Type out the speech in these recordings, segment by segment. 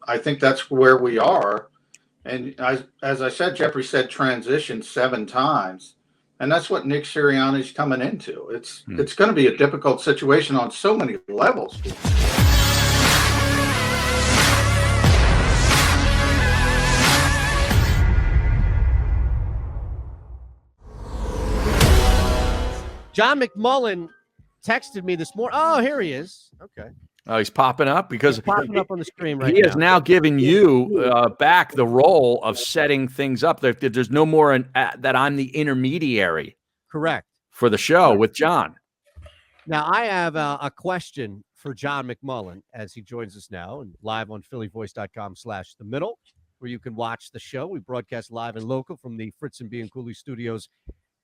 I think that's where we are. And as I said, Jeffrey said transition 7 times. And that's what Nick Sirianni's coming into. It's going to be a difficult situation on so many levels. John McMullen texted me this morning. Oh, here he is. Okay. Oh, he's popping up because he's popping up on the screen right now. He has now given you back the role of setting things up. There's no more that I'm the intermediary. Correct. For the show with John. Now, I have a question for John McMullen as he joins us now and live on phillyvoice.com/themiddle, where you can watch the show. We broadcast live and local from the Fritz and B and Cooley studios.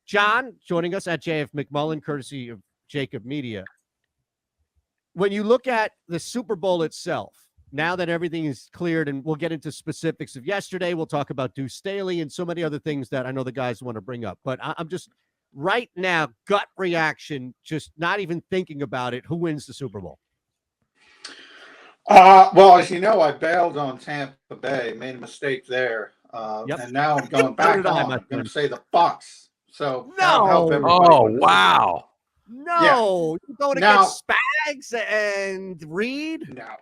John joining us at JF McMullen, courtesy of JAKIB Media. When you look at the Super Bowl itself, now that everything is cleared, and we'll get into specifics of yesterday, we'll talk about Duce Staley and so many other things that I know the guys want to bring up. But I'm just right now, gut reaction, just not even thinking about it. Who wins the Super Bowl? Well, as you know, I bailed on Tampa Bay, made a mistake there. And now I'm going back on. I'm going to say the Bucs. So no. Oh, wow. No, you're going against Spags and Reed. No,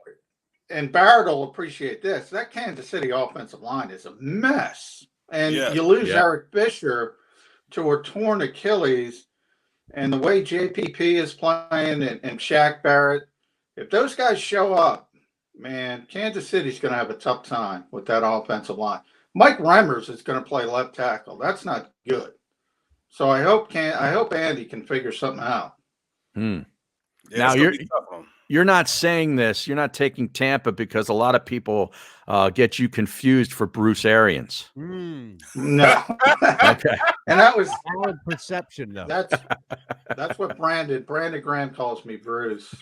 and Barrett will appreciate this. That Kansas City offensive line is a mess, and you lose Eric Fisher to a torn Achilles, and the way JPP is playing and Shaq Barrett, if those guys show up, man, Kansas City's going to have a tough time with that offensive line. Mike Remmers is going to play left tackle. That's not good. So I hope Andy can figure something out. Yeah, now you're not saying this. You're not taking Tampa because a lot of people get you confused for Bruce Arians. No. Okay. And that was valid perception, though. That's what Brandon Graham calls me, Bruce.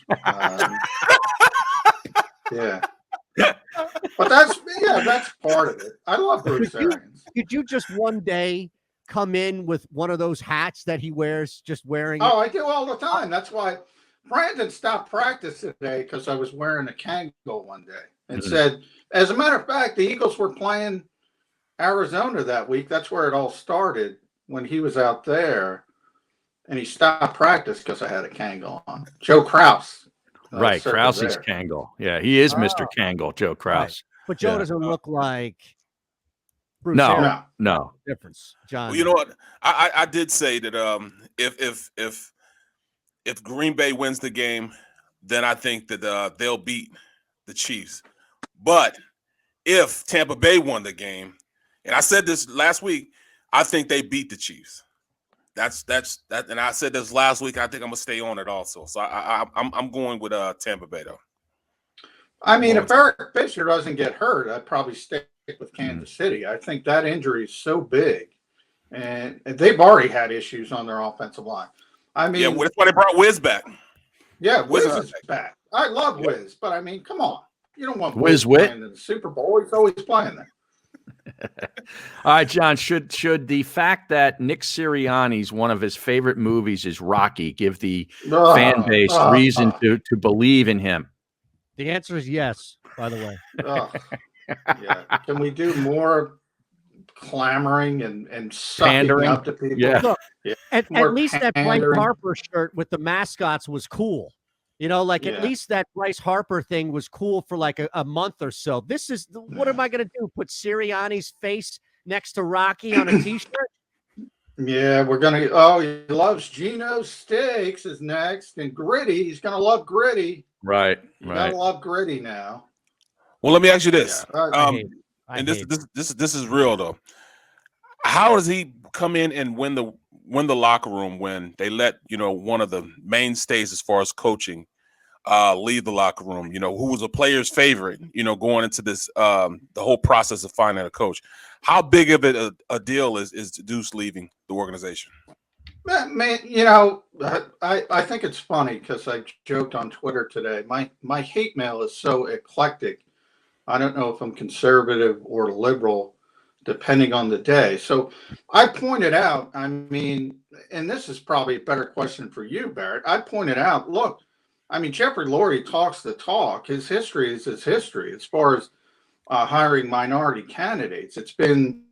Yeah. But that's part of it. I love Bruce Arians. Could you just one day come in with one of those hats that he wears, just wearing it? I do all the time. That's why Brandon stopped practice today because I was wearing a Kangol one day and said, as a matter of fact, the Eagles were playing Arizona that week. That's where it all started when he was out there, and he stopped practice because I had a Kangol on. Joe Krause. Right, Krause's Kangol. Yeah, he is Mr. Kangol, Joe Krause. Right. But Joe doesn't look like Bruce No. Difference, John. Well, you know what? I did say that if Green Bay wins the game, then I think that they'll beat the Chiefs. But if Tampa Bay won the game, and I said this last week, I think they beat the Chiefs. That's that, and I said this last week. I think I'm gonna stay on it also. So I'm going with Tampa Bay though. I mean, if Eric Fisher doesn't get hurt, I'd probably stick with Kansas City. I think that injury is so big, and they've already had issues on their offensive line. I mean, that's why they brought Wiz back. Yeah, Wiz is back. I love Wiz, but I mean, come on, you don't want Wiz playing in the Super Bowl. He's always playing there. All right, John, should the fact that Nick Sirianni's one of his favorite movies is Rocky give the fan base reason to believe in him? The answer is yes, by the way. Yeah. Can we do more clamoring and pandering up to people? Yeah. Look, at least that Bryce Harper shirt with the mascots was cool. You know, like at least that Bryce Harper thing was cool for like a month or so. This is what am I going to do? Put Sirianni's face next to Rocky on a T-shirt? Yeah, we're going to. He loves Geno's Steaks is next, and Gritty. He's going to love Gritty. Right. You got to love Gritty now. Well, let me ask you this. Yeah. This is real though. How does he come in and win the locker room when they let one of the mainstays as far as coaching leave the locker room? Who was a player's favorite? Going into this the whole process of finding a coach. How big of it a deal is Duce leaving the organization? Man, I think it's funny because I joked on Twitter today. My hate mail is so eclectic. I don't know if I'm conservative or liberal, depending on the day. So I pointed out, I mean, and this is probably a better question for you, Barrett. I pointed out, look, I mean, Jeffrey Lurie talks the talk. His history is his history as far as hiring minority candidates. It's been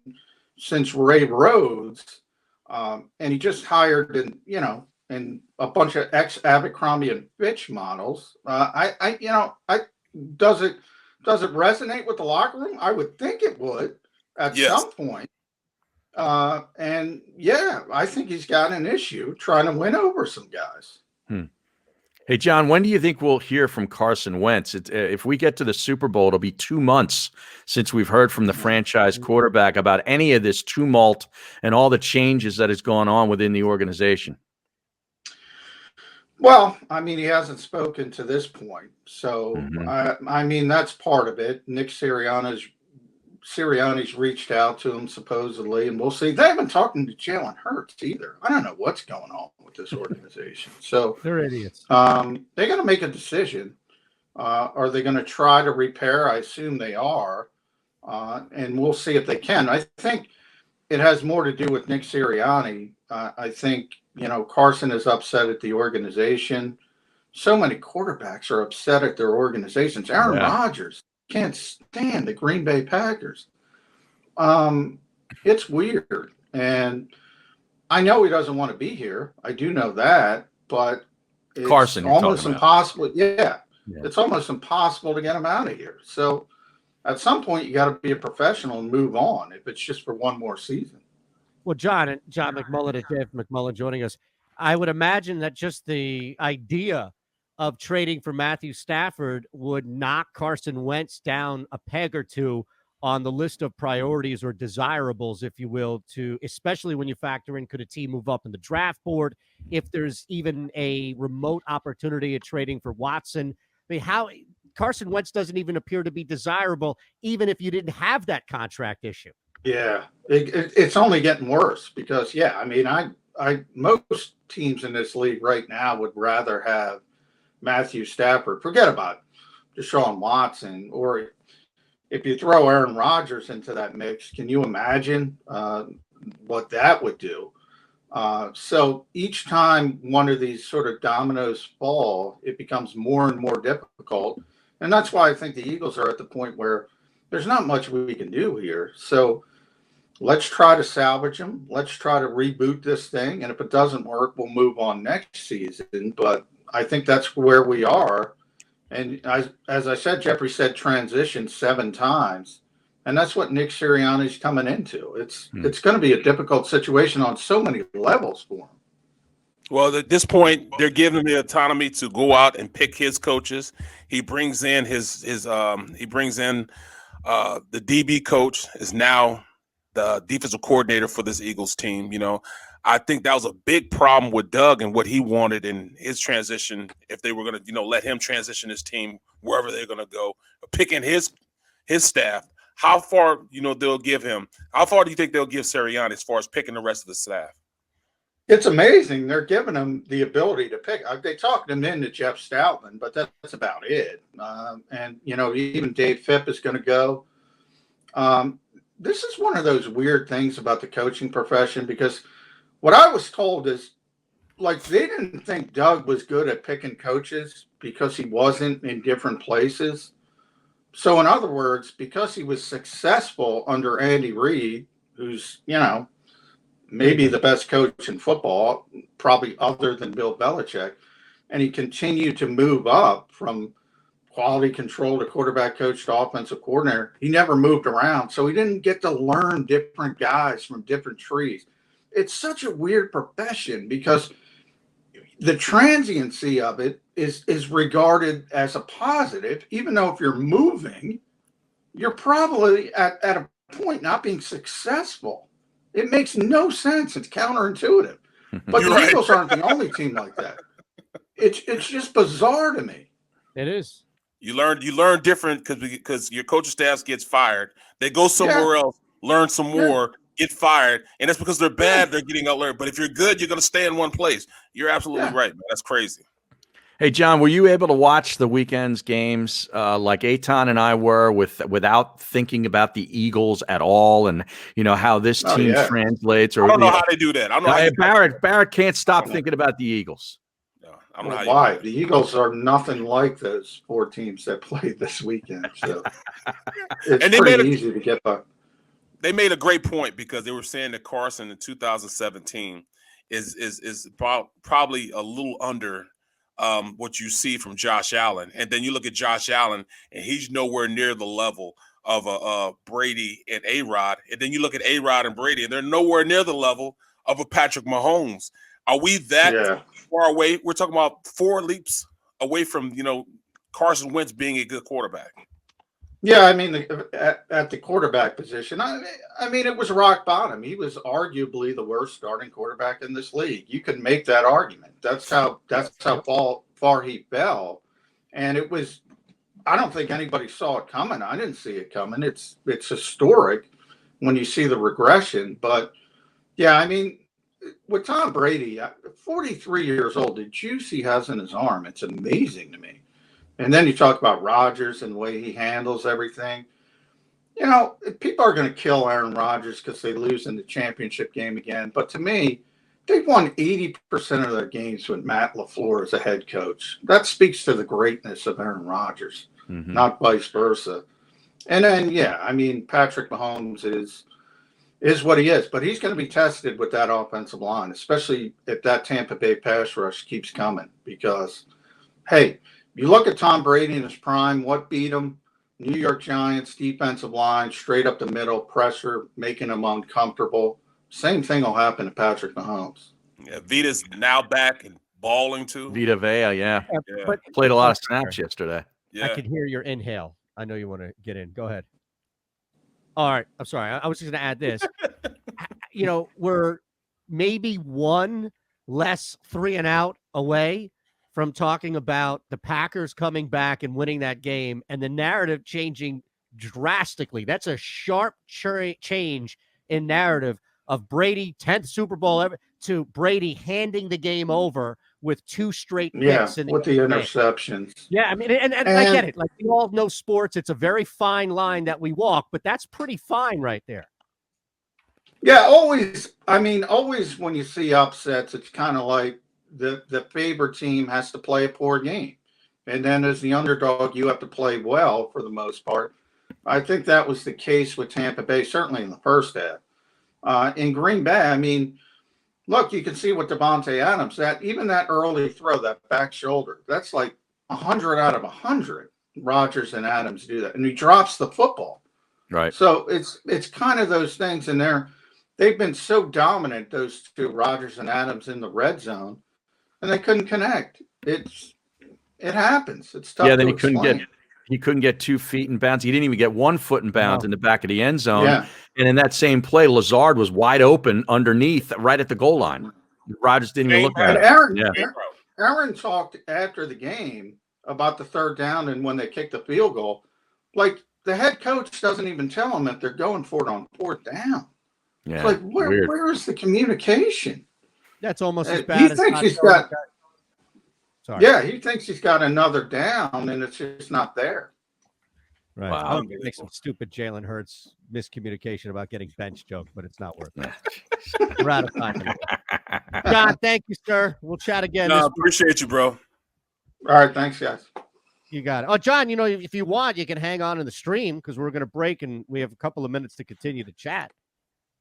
since Ray Rhodes, and he just hired, and a bunch of ex-Abercrombie and Fitch models. Does it resonate with the locker room? I would think it would at some point. And yeah, I think he's got an issue trying to win over some guys. Hey, John, when do you think we'll hear from Carson Wentz? If we get to the Super Bowl, it'll be 2 months since we've heard from the franchise quarterback about any of this tumult and all the changes that has gone on within the organization. Well, I mean, he hasn't spoken to this point. So, I mean, that's part of it. Nick Sirianni's reached out to him supposedly, and we'll see. They haven't talked to Jalen Hurts either. I don't know what's going on with this organization. So they're idiots. They're going to make a decision. Are they going to try to repair? I assume they are, and we'll see if they can. I think it has more to do with Nick Sirianni. I think Carson is upset at the organization. So many quarterbacks are upset at their organizations. Aaron Rodgers can't stand the Green Bay Packers. It's weird. And I know he doesn't want to be here. I do know that, but it's Carson, almost impossible. It's almost impossible to get him out of here. So at some point, you got to be a professional and move on if it's just for one more season. Well, John McMullen and Jeff McMullen joining us. I would imagine that just the idea of trading for Matthew Stafford would knock Carson Wentz down a peg or two on the list of priorities or desirables, if you will, especially when you factor in, could a team move up in the draft board? If there's even a remote opportunity at trading for Watson. I mean, Carson Wentz doesn't even appear to be desirable, even if you didn't have that contract issue. Yeah, it's only getting worse because, I mean, most teams in this league right now would rather have Matthew Stafford. Forget about Deshaun Watson, or if you throw Aaron Rodgers into that mix, can you imagine what that would do? So each time one of these sort of dominoes fall, it becomes more and more difficult. And that's why I think the Eagles are at the point where there's not much we can do here. So let's try to salvage them. Let's try to reboot this thing. And if it doesn't work, we'll move on next season. But I think that's where we are. And as I said, Jeffrey said transition 7 times. And that's what Nick Sirianni's coming into. It's going to be a difficult situation on so many levels for him. Well, at this point, they're giving him the autonomy to go out and pick his coaches. He brings in the DB coach is now the defensive coordinator for this Eagles team. I think that was a big problem with Doug and what he wanted in his transition. If they were going to, let him transition his team wherever they're going to go, picking his staff. How far, they'll give him? How far do you think they'll give Sirianni as far as picking the rest of the staff? It's amazing. They're giving him the ability to pick. They talked him into Jeff Stoutman, but that's about it. And even Dave Phipp is going to go. This is one of those weird things about the coaching profession, because what I was told is, they didn't think Doug was good at picking coaches because he wasn't in different places. So in other words, because he was successful under Andy Reid, who's, maybe the best coach in football, probably other than Bill Belichick, and he continued to move up from quality control to quarterback coach to offensive coordinator. He never moved around, so he didn't get to learn different guys from different trees. It's such a weird profession because the transiency of it is regarded as a positive, even though if you're moving, you're probably at a point not being successful. It makes no sense. It's counterintuitive. But the Eagles aren't the only team like that. It's just bizarre to me. It is. You learn different because your coaching staff gets fired. They go somewhere else, learn some more, get fired, and that's because they're bad. They're getting outlearned. But if you're good, you're going to stay in one place. You're absolutely right, man. That's crazy. Hey, John, were you able to watch the weekend's games like Eitan and I were without thinking about the Eagles at all, and how this team translates? Or I don't know how they do that. I don't know. Barrett can't stop thinking about the Eagles. I don't know how why. you do The Eagles are nothing like those 4 teams that played this weekend. So it's pretty easy to get by. They made a great point because they were saying that Carson in 2017 is probably a little under what you see from Josh Allen. And then you look at Josh Allen, and he's nowhere near the level of Brady and A-Rod. And then you look at A-Rod and Brady, and they're nowhere near the level of a Patrick Mahomes. Are we that far away? We're talking about 4 leaps away from, Carson Wentz being a good quarterback. Yeah, I mean, at the quarterback position, I mean, it was rock bottom. He was arguably the worst starting quarterback in this league. You can make that argument. That's how far he fell, and it was. I don't think anybody saw it coming. I didn't see it coming. It's historic when you see the regression. But yeah, I mean, with Tom Brady, 43 years old, the juice he has in his arm, it's amazing to me. And then you talk about Rodgers and the way he handles everything. People are going to kill Aaron Rodgers because they lose in the championship game again. But to me, they've won 80% of their games with Matt LaFleur as a head coach. That speaks to the greatness of Aaron Rodgers, not vice versa. And then, I mean, Patrick Mahomes is what he is. But he's going to be tested with that offensive line, especially if that Tampa Bay pass rush keeps coming. Because, hey, you look at Tom Brady in his prime, what beat him? New York Giants defensive line, straight up the middle, pressure, making him uncomfortable. Same thing will happen to Patrick Mahomes. Yeah, Vita's now back and balling too. Vita Vea, but played a lot of snaps yesterday. Yeah. I could hear your inhale. I know you want to get in. Go ahead. All right. I'm sorry. I was just going to add this. We're maybe one less 3 and out away from talking about the Packers coming back and winning that game and the narrative changing drastically. That's a sharp change in narrative of Brady, 10th Super Bowl ever, to Brady handing the game over with 2 straight picks. With the interceptions. Yeah, I mean, and I get it. Like, we all know sports. It's a very fine line that we walk, but that's pretty fine right there. Yeah, always when you see upsets, it's kind of like, the favorite team has to play a poor game. And then as the underdog, you have to play well for the most part. I think that was the case with Tampa Bay, certainly in the first half. In Green Bay, I mean, look, you can see with Devontae Adams, that early throw, that back shoulder, that's like 100 out of 100. Rodgers and Adams do that. And he drops the football. Right. So it's kind of those things in there. They've been so dominant, those 2, Rodgers and Adams, in the red zone. And they couldn't connect. It happens. It's tough. Yeah, then he couldn't get 2 feet in bounds. He didn't even get 1 foot in bounds in the back of the end zone. Yeah. And in that same play, Lazard was wide open underneath, right at the goal line. Rodgers didn't even look at it. Aaron talked after the game about the 3rd down and when they kicked the field goal. Like, the head coach doesn't even tell them that they're going for it on 4th down. Yeah, it's like, where is the communication? That's almost as bad as he thinks he's got another down, and it's just not there. Right. Wow. I would make some stupid Jalen Hurts miscommunication about getting bench joke, but it's not worth it. We're out of time. John, thank you, sir. We'll chat again. No, appreciate you, bro. All right, thanks, guys. You got it. Oh, John, if you want, you can hang on in the stream because we're going to break, and we have a couple of minutes to continue to chat.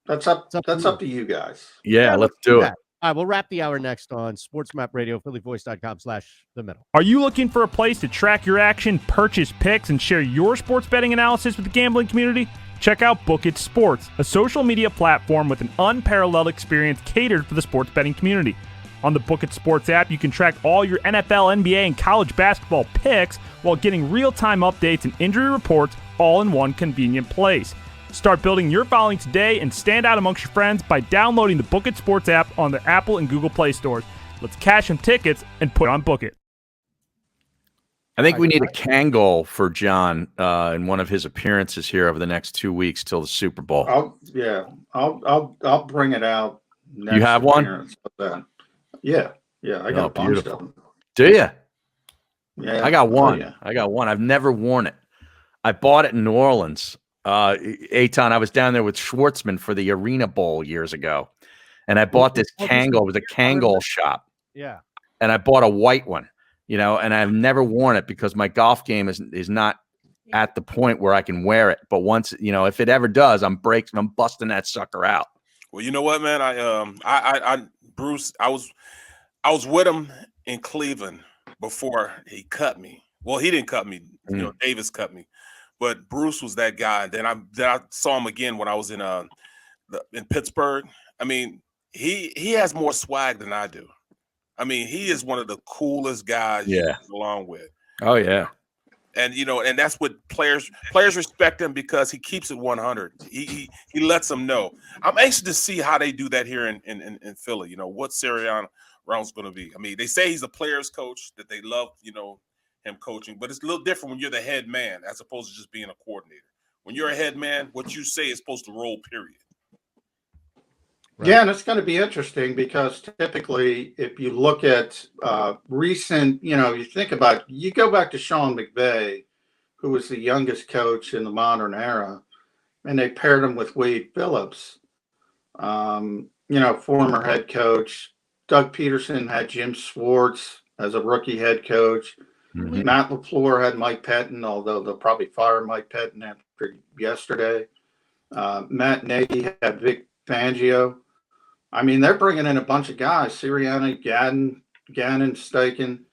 That's up to you guys. Yeah, let's do it. All right, we'll wrap the hour next on Sports Map Radio, phillyvoice.com/themiddle. Are you looking for a place to track your action, purchase picks, and share your sports betting analysis with the gambling community? Check out Book It Sports, a social media platform with an unparalleled experience catered for the sports betting community. On the Book It Sports app, you can track all your NFL, NBA, and college basketball picks while getting real-time updates and injury reports all in one convenient place. Start building your following today and stand out amongst your friends by downloading the Book It Sports app on the Apple and Google Play stores. Let's cash some tickets and put on Book It. I think we need a Kangol for John in one of his appearances here over the next 2 weeks till the Super Bowl. I'll bring it out. You have one? Yeah, I got a bunch of them. Do you? Yeah, I got one. I've never worn it. I bought it in New Orleans. Eitan, I was down there with Schwartzman for the Arena Bowl years ago, and I bought this Kangol. It was a Kangol shop. Yeah. and I bought a white one, and I've never worn it because my golf game is not at the point where I can wear it. But once, if it ever does, I'm busting that sucker out. Well, you know what, man? Bruce, I was with him in Cleveland before he cut me. Well, he didn't cut me. Davis cut me, but Bruce was that guy. Then I saw him again when I was in Pittsburgh. I mean, he has more swag than I do. I mean, he is one of the coolest guys you get along with. Oh yeah. And and that's what players respect him because he keeps it 100. He lets them know. I'm anxious to see how they do that here in Philly. What Sirianni round's going to be. I mean, they say he's a player's coach, that they love him coaching, but it's a little different when you're the head man as opposed to just being a coordinator. When you're a head man, what you say is supposed to roll. Period. Right. Yeah, and it's going to be interesting because typically, if you look at recent, you think about, you go back to Sean McVay, who was the youngest coach in the modern era, and they paired him with Wade Phillips, former head coach. Doug Peterson had Jim Schwartz as a rookie head coach. Mm-hmm. Matt LaFleur had Mike Pettin, although they'll probably fire Mike Pettin after yesterday. Matt Nagy had Vic Fangio. I mean, they're bringing in a bunch of guys, Sirianni, Gannon, Steichen.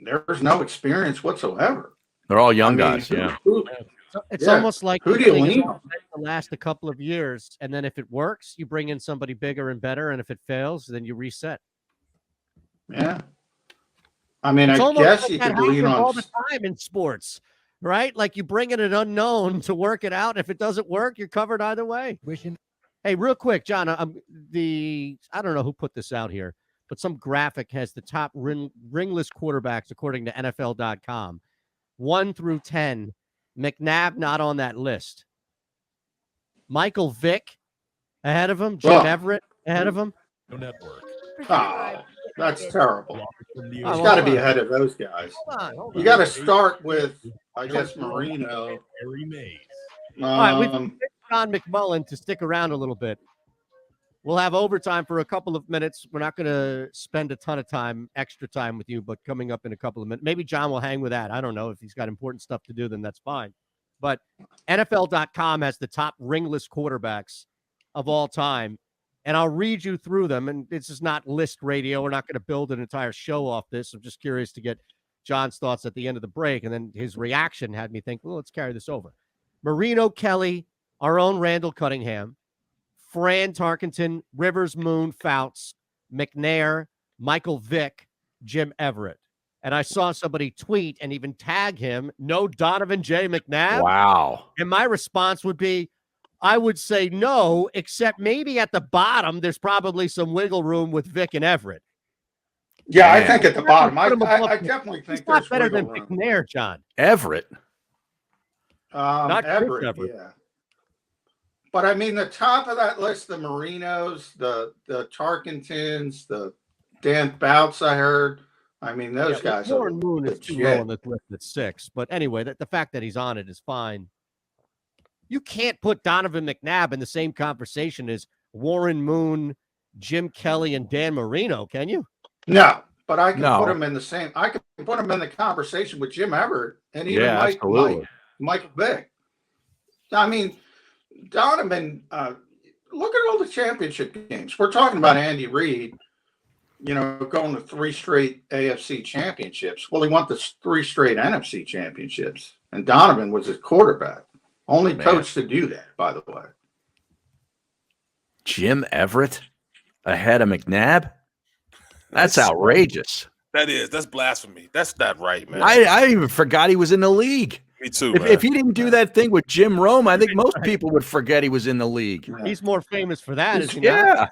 There's no experience whatsoever. They're all young guys, It's almost like who do you lean on? To last a couple of years, and then if it works, you bring in somebody bigger and better, and if it fails, then you reset. Yeah. I mean, I guess you could lean on all the time in sports, right? Like you bring in an unknown to work it out. If it doesn't work, you're covered either way. Hey, real quick, John, I don't know who put this out here, but some graphic has the top ringless quarterbacks according to NFL.com. 1 through 10. McNabb not on that list. Michael Vick ahead of him. Jim Everett ahead of him. No network. Oh, that's terrible. He's got to be ahead of those guys. Hold on. You got to start with, I guess, Marino. All right, we've picked John McMullen to stick around a little bit. We'll have overtime for a couple of minutes. We're not going to spend a ton of extra time with you, but coming up in a couple of minutes, maybe John will hang with that. I don't know. If he's got important stuff to do, then that's fine. But NFL.com has the top ringless quarterbacks of all time. And I'll read you through them. And this is not list radio. We're not going to build an entire show off this. I'm just curious to get John's thoughts at the end of the break. And then his reaction had me think, well, let's carry this over. Marino, Kelly, our own Randall Cunningham, Fran Tarkenton, Rivers, Moon, Fouts, McNair, Michael Vick, Jim Everett. And I saw somebody tweet and even tag him, no Donovan J. McNabb. Wow. And my response would be, I would say no, except maybe at the bottom, there's probably some wiggle room with Vick and Everett. Yeah, I think at the bottom. I definitely think there's better than McNair, John. Everett. Not Everett, yeah. But I mean, the top of that list, the Marinos, the Tarkentons, the Dan Bouts, I heard. I mean, those guys. Warren Moon is too low on this list at 6. But anyway, the fact that he's on it is fine. You can't put Donovan McNabb in the same conversation as Warren Moon, Jim Kelly, and Dan Marino, can you? No, but I can put him in the same. I can put him in the conversation with Jim Everett and even Michael Vick. I mean, Donovan, look at all the championship games. We're talking about Andy Reid, going to 3 straight AFC championships. Well, he won the 3 straight NFC championships, and Donovan was his quarterback. Only coach to do that, by the way. Jim Everett ahead of McNabb? That's outrageous. That's blasphemy. That's not right, man. I even forgot he was in the league. Me too, if he didn't do that thing with Jim Rome, I think most people would forget he was in the league. He's more famous for that, isn't he? Yeah.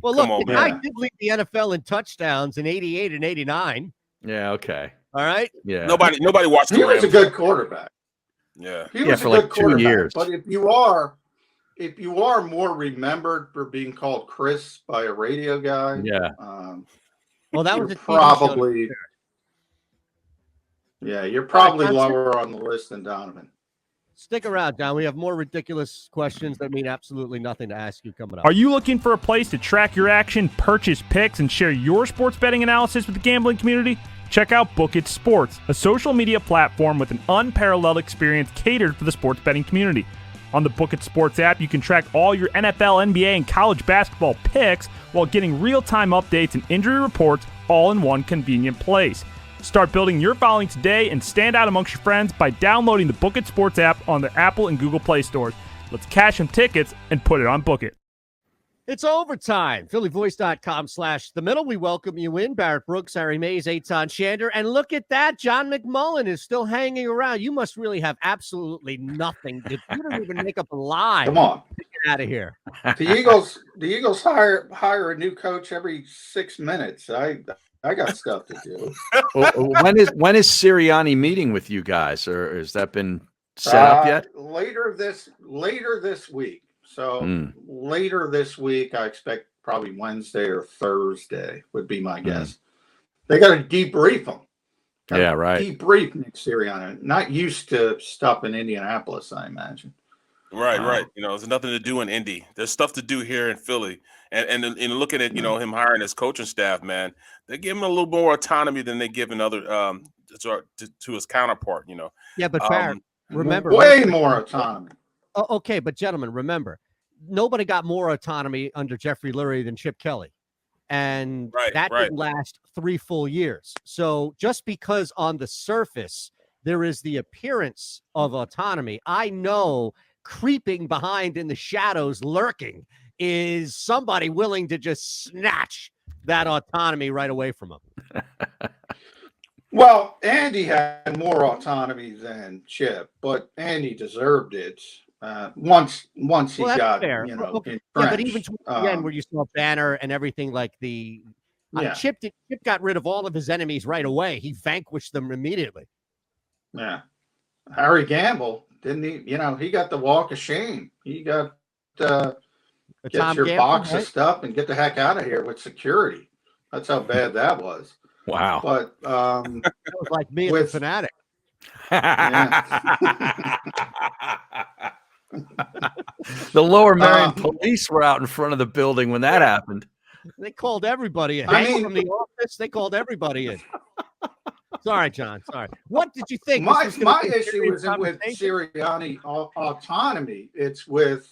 Well, look, the guy did lead the NFL in touchdowns in 88 and 89. Yeah, okay. All right? Yeah. Nobody watched him. He was a good quarterback. Yeah. He was for a good like 2 quarterback. years. But if you are more remembered for being called Chris by a radio guy, well, that was probably you're probably lower on the list than Donovan. Stick around, John. We have more ridiculous questions that mean absolutely nothing to ask you coming up. Are you looking for a place to track your action, purchase picks, and share your sports betting analysis with the gambling community? Check out Book It Sports, a social media platform with an unparalleled experience catered for the sports betting community. On the Book It Sports app, you can track all your NFL, NBA, and college basketball picks while getting real-time updates and injury reports all in one convenient place. Start building your following today and stand out amongst your friends by downloading the Book It Sports app on the Apple and Google Play stores. Let's cash some tickets and put it on Book It. It's overtime. PhillyVoice.com/the middle. We welcome you in. Barrett Brooks, Harry Mays, Eitan Shander. And look at that. John McMullen is still hanging around. You must really have absolutely nothing. You don't even make up a lie. Come on. Get out of here. The Eagles hire a new coach every 6 minutes. I got stuff to do. When is Sirianni meeting with you guys, or has that been set up yet? Later this week. So later this week, I expect probably Wednesday or Thursday would be my guess. They got to debrief them. Yeah, right. Debrief Nick Sirianni. Not used to stuff in Indianapolis, I imagine. Right. There's nothing to do in Indy. There's stuff to do here in Philly. And looking at, him hiring his coaching staff, man, they give him a little more autonomy than they give in other to his counterpart, Yeah, but Barrett, remember. Way more autonomy. Oh, okay, but gentlemen, remember, nobody got more autonomy under Jeffrey Lurie than Chip Kelly. And that didn't last 3 full years. So just because on the surface there is the appearance of autonomy, I know creeping behind in the shadows, lurking, is somebody willing to just snatch that autonomy right away from him. Well, Andy had more autonomy than Chip, but Andy deserved it once he got fair. entrenched. Yeah, but even towards the end, where you saw Banner and everything, like Chip got rid of all of his enemies right away. He vanquished them immediately. Yeah, Harry Gamble didn't he? He got the walk of shame. He got get your box of stuff and get the heck out of here with security. That's how bad that was. Wow. But that was like me with the Fanatic. The Lower Merion police were out in front of the building when that happened. They called everybody in. From the office, they called everybody in. Sorry, John. Sorry. What did you think? My issue isn't with Sirianni autonomy. It's with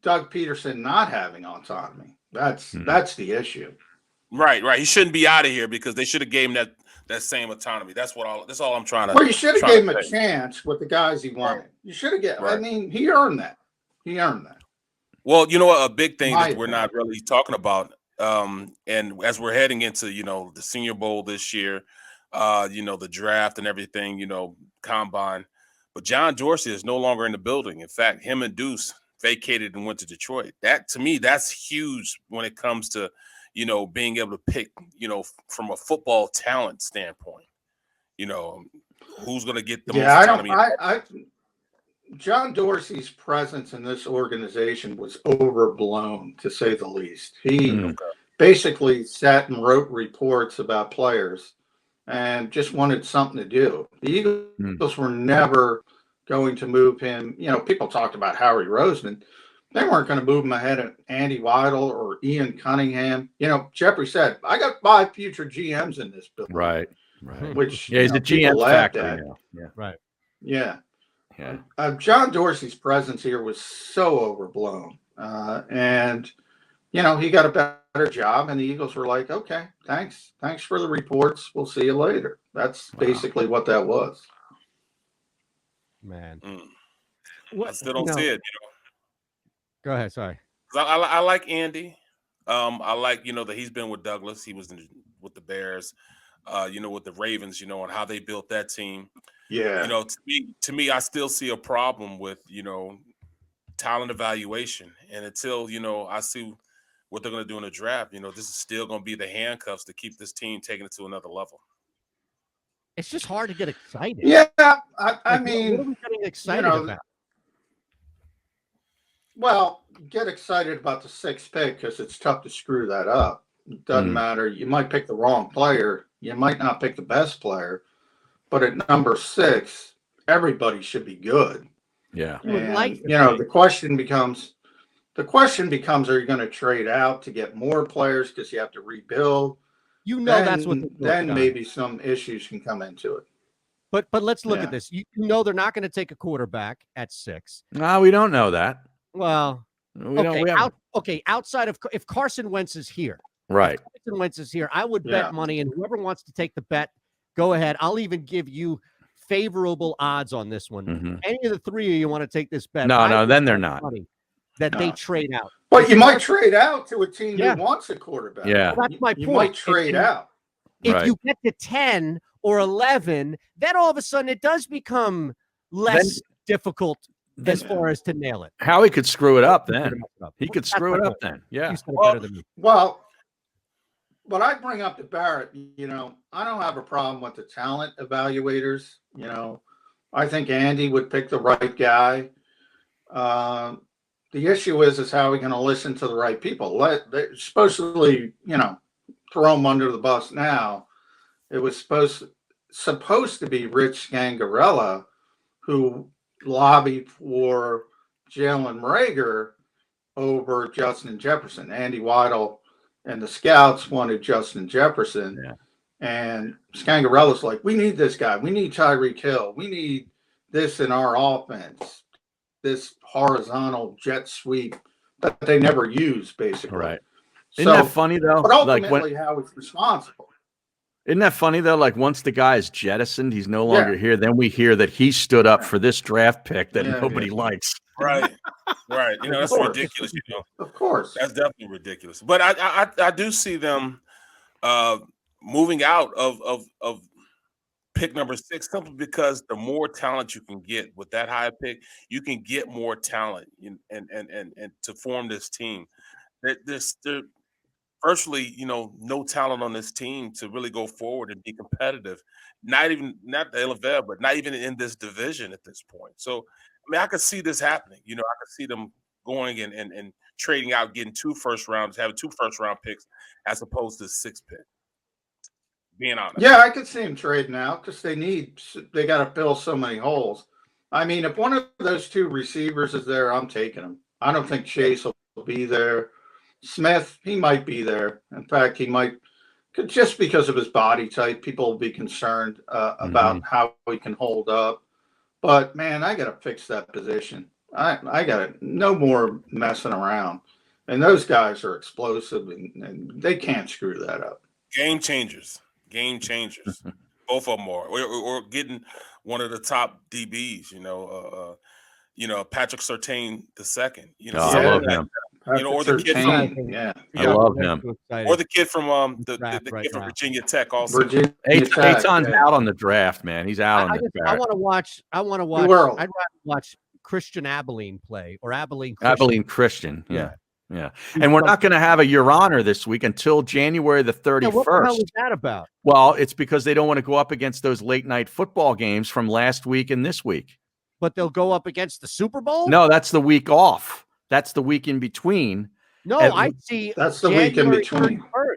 Doug Peterson not having autonomy. That's the issue. Right. He shouldn't be out of here because they should have gave him that same autonomy. That's all I'm trying to. Well, you should have gave him a chance with the guys he wanted. You should have given. Right. I mean, he earned that. Well, a big thing that we're not really talking about, and as we're heading into the Senior Bowl this year, the draft and everything, combine, but John Dorsey is no longer in the building. In fact, him and Duce vacated and went to Detroit. That to me, that's huge when it comes to being able to pick, from a football talent standpoint, who's going to get the most autonomy. John Dorsey's presence in this organization was overblown, to say the least. He basically sat and wrote reports about players and just wanted something to do. The Eagles were never going to move him. People talked about Howie Roseman. They weren't going to move him ahead of Andy Weidel or Ian Cunningham. Jeffrey said, I got 5 future GMs in this building. Right. Which he's the GM factory now. Yeah. Right. Yeah. John Dorsey's presence here was so overblown. And he got a better job, and the Eagles were like, okay, thanks for the reports. We'll see you later. That's basically what that was. Man. I still don't see it, Go ahead. Sorry. I like Andy. I like, that he's been with Douglas. He was with the Bears, with the Ravens, and how they built that team. Yeah. To me, I still see a problem with, talent evaluation. And until, I see what they're going to do in the draft, this is still going to be the handcuffs to keep this team taking it to another level. It's just hard to get excited. Yeah. I mean, what are we getting excited about? Well, get excited about the 6th pick because it's tough to screw that up. It doesn't matter. You might pick the wrong player. You might not pick the best player. But at number 6, everybody should be good. Yeah. And, the question becomes, are you going to trade out to get more players because you have to rebuild? That's what. Then maybe some issues can come into it. But let's look at this. They're not going to take a quarterback at 6. No, we don't know that. Well, outside of if Carson Wentz is here, right? Carson Wentz is here. I would bet money, and whoever wants to take the bet, go ahead. I'll even give you favorable odds on this one. Mm-hmm. Any of the 3 of you want to take this bet? No, then they're not. That they trade out. But you might trade out to a team who wants a quarterback. Yeah, well, that's my point. You might trade out. If you get to 10 or 11, then all of a sudden it does become less difficult as far as to nail it. Howie could screw it up then. He could screw it up then. Yeah. Well, but I bring up to Barrett, I don't have a problem with the talent evaluators. I think Andy would pick the right guy. The issue is how we're going to listen to the right people. They're supposedly, throw them under the bus now. It was supposed to be Rich Scangarella, who lobbied for Jalen Reagor over Justin Jefferson. Andy Weidel and the scouts wanted Justin Jefferson. Yeah. And Scangarella's like, we need this guy. We need Tyreek Hill. We need this in our offense. This horizontal jet sweep that they never use, basically. Right. Isn't that funny, though? But ultimately, how it's responsible. Isn't that funny, though? Like, once the guy is jettisoned, he's no longer here. Then we hear that he stood up for this draft pick that nobody likes. Right. That's ridiculous. Of course. That's definitely ridiculous. But I do see them moving out of pick number 6 simply because the more talent you can get with that high pick, you can get more talent and to form this team. There's virtually, no talent on this team to really go forward and be competitive. Not the NFL, but not even in this division at this point. So, I could see this happening. I could see them going and trading out, getting 2 first rounds, having 2 first round picks as opposed to 6 pick. Being honest. Yeah, I could see them trading out because they got to fill so many holes. If one of those 2 receivers is there, I'm taking them. I don't think Chase will be there. Smith, he might be there. In fact, he might, just because of his body type, people will be concerned about how he can hold up. But, man, I got to fix that position. I got to, no more messing around. And those guys are explosive, and they can't screw that up. Game changers. Both of them are. Or getting one of the top DBs, Patrick Surtain II. I love him. Or the kid from I love him. Or the kid from the kid from Virginia Tech also. Aton's out on the draft, man. He's out on the draft. I want to watch. I'd rather watch Christian Abilene play or Abilene Christian. Yeah. And we're not going to have a Your Honor this week until January the 31st. What the hell is that about? Well, it's because they don't want to go up against those late night football games from last week and this week. But they'll go up against the Super Bowl? No, that's the week off. That's the week in between. No, I see. That's the week in between. 31st.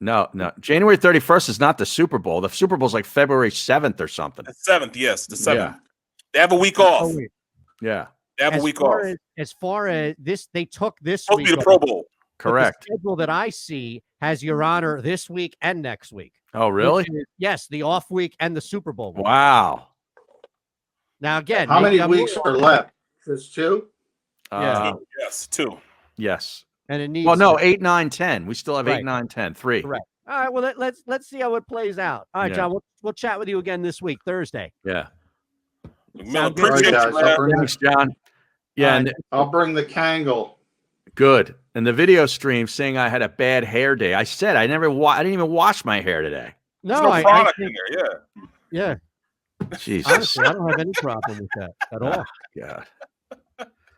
No. January 31st is not the Super Bowl. The Super Bowl is like February 7th or something. The 7th, yes. The 7th. Yeah. They have a week off. Yeah. They have a week off. As far as this, they took this week. Be the Pro Bowl. Correct. The schedule that I see has Your Honor this week and next week. Oh, really? Yes, the off week and the Super Bowl week. Wow. Now, again, how many weeks are left? Just 2? Yes, 2. Yes. And it needs 8, 9, 10. We still have 8, 9, 10. 3. Correct. All right. Well, let's see how it plays out. All right, John. We'll chat with you again this week, Thursday. Yeah. Thanks, John. Yeah, and I'll bring the Kangle. Good. And the video stream saying I had a bad hair day. I said I didn't even wash my hair today. No, product in there. Yeah. Jesus. Honestly, I don't have any problem with that at all. God.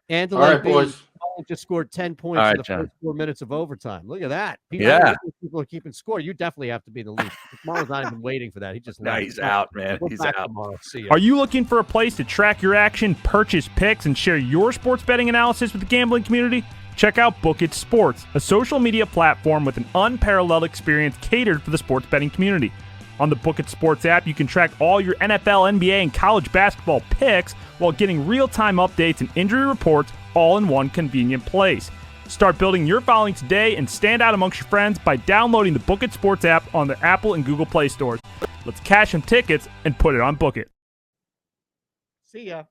And all right, boys. Just scored 10 points in the first 4 minutes of overtime. Look at that. People are keeping score. You definitely have to be in the lead. McMullen's not even waiting for that. He just he's out, man. He's out. Tomorrow. See ya. Are you looking for a place to track your action, purchase picks, and share your sports betting analysis with the gambling community? Check out Book It Sports, a social media platform with an unparalleled experience catered for the sports betting community. On the Book It Sports app, you can track all your NFL, NBA, and college basketball picks while getting real-time updates and injury reports all in one convenient place. Start building your following today and stand out amongst your friends by downloading the Book It Sports app on the Apple and Google Play stores. Let's cash some tickets and put it on Book It. See ya.